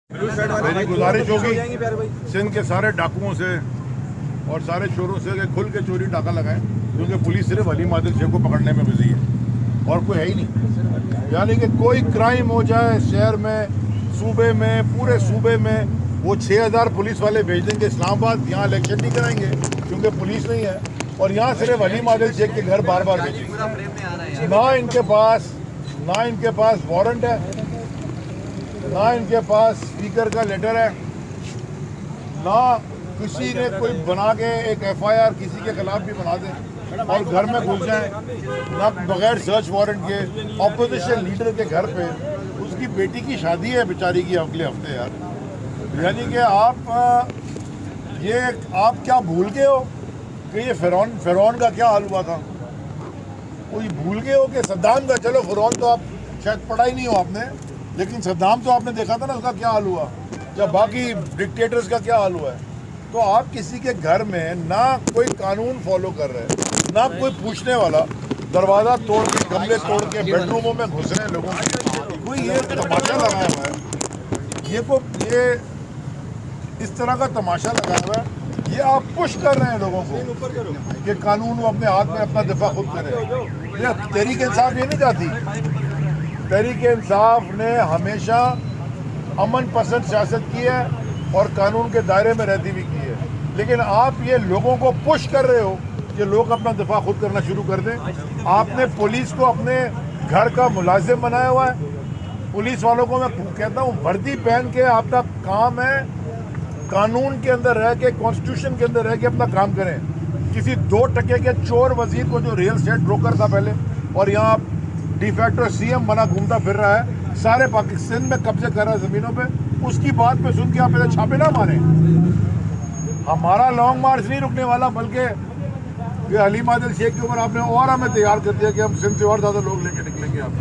मेरी गुजारिश होगी सिंध के सारे डाकुओं से और सारे चोरों से कि खुल के चोरी डाका लगाएं, क्योंकि पुलिस सिर्फ अली मादिल शेख को पकड़ने में बिजी है और कोई है ही नहीं। यानी कि कोई क्राइम हो जाए शहर में, सूबे में, पूरे सूबे में, वो 6000 पुलिस वाले भेज देंगे इस्लामाबाद। यहाँ इलेक्शन नहीं कराएंगे क्योंकि पुलिस नहीं है, और यहाँ सिर्फ अली मादिल शेख के घर बार बार भेजेंगे। ना इनके पास वारंट है, ना इनके पास स्पीकर का लेटर है, ना किसी ने कोई बना के एक FIR किसी के खिलाफ भी बना दे और घर में घुस जाए, ना बगैर सर्च वारंट के ऑपोजिशन लीडर के घर पे। उसकी बेटी की शादी है बेचारी की अगले हफ्ते यार। यानी कि आप क्या भूल गए हो कि ये फिरौन का क्या हाल हुआ था? कोई भूल गए हो कि सद्दाम का, चलो फिरौन तो आप शायद पढ़ा ही नहीं हो आपने, लेकिन सद्दाम तो आपने देखा था ना उसका क्या हाल हुआ, या बाकी डिक्टेटर्स का क्या हाल हुआ है। तो आप किसी के घर में ना कोई कानून फॉलो कर रहे हैं, ना कोई पूछने वाला, दरवाज़ा तोड़ के, गमले तोड़ के बेडरूमों में घुस रहे हैं लोगों के। कोई ये तमाशा लगाया हुआ है, ये इस तरह का तमाशा लगाया हुआ है। ये आप पुश कर रहे हैं लोगों को कि कानून वो अपने हाथ में अपना दिफा खुद करें। ये तहरीक इंसाफ ये नहीं चाहती। तहरीक इंसाफ ने हमेशा अमन पसंद सियासत की है और कानून के दायरे में रहती भी की है, लेकिन आप ये लोगों को पुश कर रहे हो कि लोग अपना दिफा खुद करना शुरू कर दें। आपने पुलिस को अपने घर का मुलाजिम बनाया हुआ है। पुलिस वालों को मैं कहता हूँ वर्दी पहन के आपका काम है कानून के अंदर रह के, कॉन्स्टिट्यूशन के अंदर रह के अपना काम करें। किसी 2 टके के चोर वजीर को जो रियल एस्टेट ब्रोकर था पहले, और यहाँ डिफैक्टो CM बना घूमता फिर रहा है, सारे पाकिस्तान में कब्जे कर रहा है ज़मीनों पे, उसकी बात पे सुन के आप इधर छापे ना मारें। हमारा लॉन्ग मार्च नहीं रुकने वाला, बल्कि अली मादिल शेख के ऊपर आपने और हमें तैयार कर दिया कि हम सिंध से और ज़्यादा लोग लेके निकलेंगे आप।